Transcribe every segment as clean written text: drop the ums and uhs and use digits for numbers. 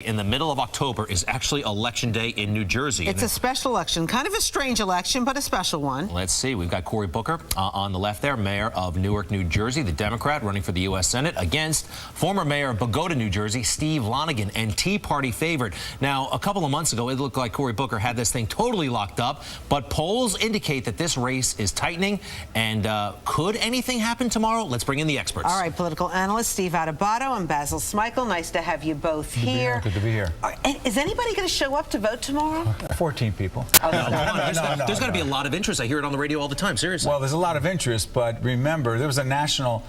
In the middle of October is actually Election Day in New Jersey. It's a special election, kind of a strange election, but a special one. Let's see. We've got Cory Booker on the left there, mayor of Newark, New Jersey, the Democrat running for the U.S. Senate against former mayor of Bogota, New Jersey, Steve Lonigan, and Tea Party favorite. Now, a couple of months ago, it looked like Cory Booker had this thing totally locked up, but polls indicate that this race is tightening. And could anything happen tomorrow? Let's bring in the experts. All right, political analyst Steve Adubato and Basil Smikle. Nice to have you both here. Good to be here. Is anybody going to show up to vote tomorrow? 14 people. Oh, there's got to be a lot of interest. I hear it on the radio all the time, seriously. Well, there's a lot of interest, but remember, there was a national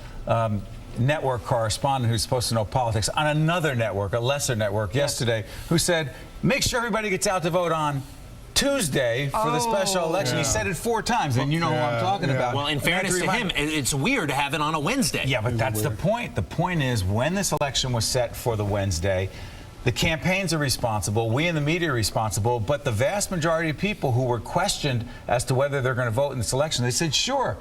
network correspondent who's supposed to know politics on another network, a lesser network, yesterday, who said, make sure everybody gets out to vote on Tuesday for the special election. He said it 4 times, and you know who I'm talking about. Well, in fairness to him, it's weird to have it on a Wednesday. Yeah, but that's the point. The point is, when this election was set for the Wednesday, the campaigns are responsible, we in the media are responsible, but the vast majority of people who were questioned as to whether they're going to vote in this election, they said, sure,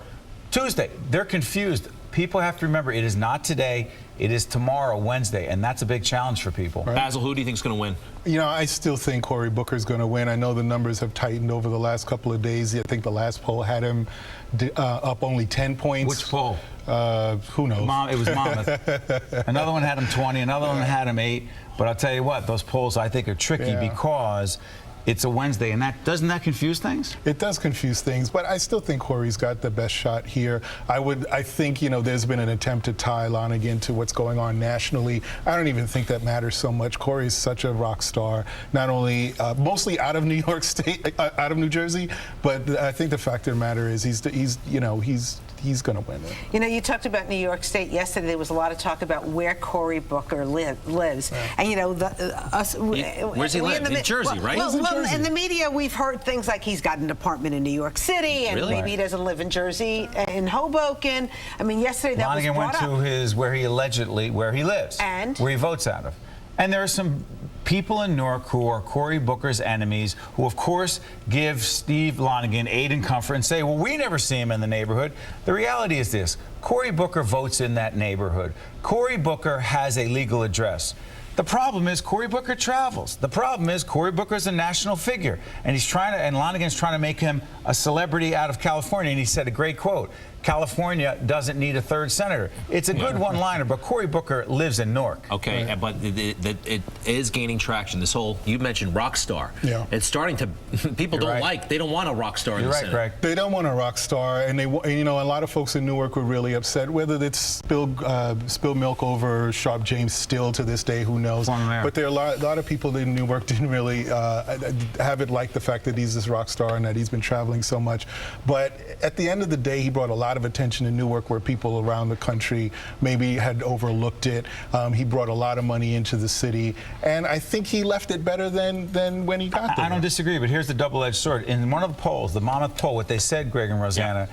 Tuesday. They're confused. People have to remember, it is not today, it is tomorrow, Wednesday, and that's a big challenge for people. Right. Basil, who do you think is going to win? You know, I still think Cory Booker is going to win. I know the numbers have tightened over the last couple of days. I think the last poll had him up only 10 points. Which poll? Who knows? It was Monmouth. Another one had him 20, another one had him 8. But I'll tell you what, those polls I think are tricky because it's a Wednesday, and doesn't that confuse things? It does confuse things, but I still think Cory's got the best shot here. I think, you know, there's been an attempt to tie Lonigan to what's going on nationally. I don't even think that matters so much. Cory's such a rock star, not only mostly out of New York State, out of New Jersey, but I think the fact of the matter is he's going to win it. You know, you talked about New York State yesterday. There was a lot of talk about where Cory Booker lives, and you know, where's he live? In Jersey, right? Well, in the media, we've heard things like he's got an apartment in New York City, and maybe he doesn't live in Jersey, in Hoboken. I mean, yesterday that was brought up. Lonigan went to where he lives, and where he votes out of, and there are some people in Newark who are Cory Booker's enemies, who of course give Steve Lonigan aid and comfort and say, well, we never see him in the neighborhood. The reality is this: Cory Booker votes in that neighborhood. Cory Booker has a legal address. The problem is Cory Booker travels. The problem is Cory Booker is a national figure, and Lonigan's trying to make him a celebrity out of California. And he said a great quote: California doesn't need a 3rd senator. It's a good one-liner, but Cory Booker lives in Newark. Okay, but it is gaining traction. This whole, you mentioned rock star. Yeah. It's starting to, people they don't want a rock star in the Senate. Greg. They don't want a rock star, and you know, a lot of folks in Newark were really upset. Whether it's spilled milk over Sharp James still to this day, who knows? But there are a lot of people in Newark didn't really have it like the fact that he's this rock star and that he's been traveling so much. But at the end of the day, he brought a lot of attention to Newark, where people around the country maybe had overlooked it. He brought a lot of money into the city, and I think he left it better than when he got there. I don't disagree, but here's the double-edged sword. In one of the polls, the Monmouth poll, what they said, Greg and Rosanna,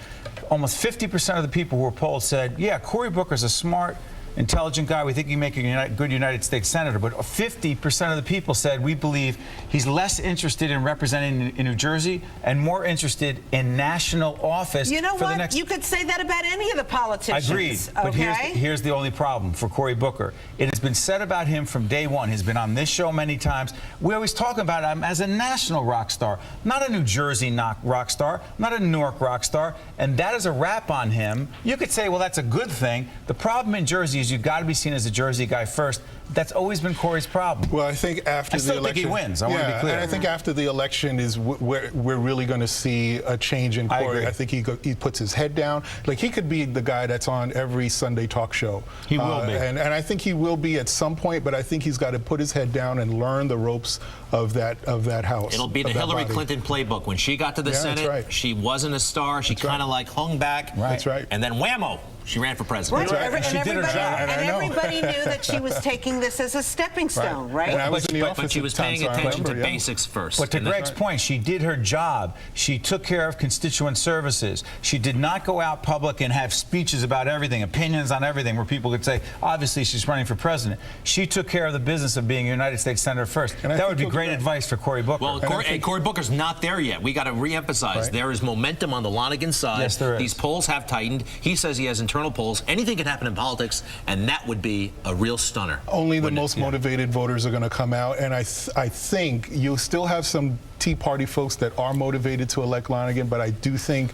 almost 50% of the people who were polled said, yeah, Cory Booker's a smart, intelligent guy. We think he can make a good United States Senator. But 50% of the people said, we believe he's less interested in representing in New Jersey and more interested in national office. You know what? You could say that about any of the politicians. Agreed. But here's the only problem for Cory Booker. It has been said about him from day one. He's been on this show many times. We always talk about him as a national rock star, not a New Jersey rock star, not a Newark rock star. And that is a rap on him. You could say, well, that's a good thing. The problem in Jersey is you've got to be seen as a Jersey guy first. That's always been Cory's problem. Well, I think after the election, think he wins. I want to be clear. And I think after the election is where we're really going to see a change in Cory. I think he puts his head down. Like, he could be the guy that's on every Sunday talk show. He will be. And I think he will be at some point, but I think he's got to put his head down and learn the ropes of that house. It'll be the Hillary Clinton playbook. When she got to the Senate, she wasn't a star. She kind of like hung back. That's right. And then whammo, she ran for president. Right. And she did her job. And everybody knew that she was taking this as a stepping stone, right? And I was in the office but she was paying attention to basics first. But to Greg's point, she did her job. She took care of constituent services. She did not go out public and have speeches about everything, opinions on everything, where people could say, obviously she's running for president. She took care of the business of being a United States Senator first. That would be great advice for Cory Booker. Well, Cory Booker's not there yet. We got to reemphasize there is momentum on the Lonigan side. Yes, there is. These polls have tightened. He says he has internal internal polls. Anything can happen in politics, and that would be a real stunner. Only the most motivated voters are going to come out, and I think you'll still have some Tea Party folks that are motivated to elect Lonergan, but I do think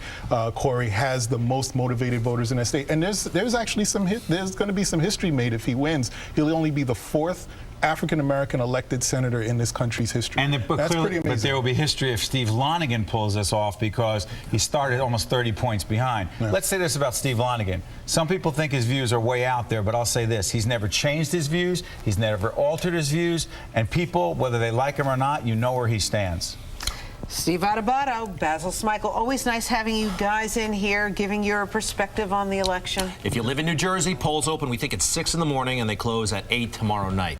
Corey has the most motivated voters in that state. And there's actually there's going to be some history made if he wins. He'll only be the 4th African-American elected senator in this country's history. And that's pretty amazing. But there will be history if Steve Lonergan pulls this off, because he started almost 30 points behind. Yeah. Let's say this about Steve Lonergan. Some people think his views are way out there, but I'll say this. He's never changed his views. He's never altered his views. And people, whether they like him or not, you know where he stands. Steve Adubato, Basil Smikle, always nice having you guys in here, giving your perspective on the election. If you live in New Jersey, polls open, we think it's 6 in the morning, and they close at 8 tomorrow night.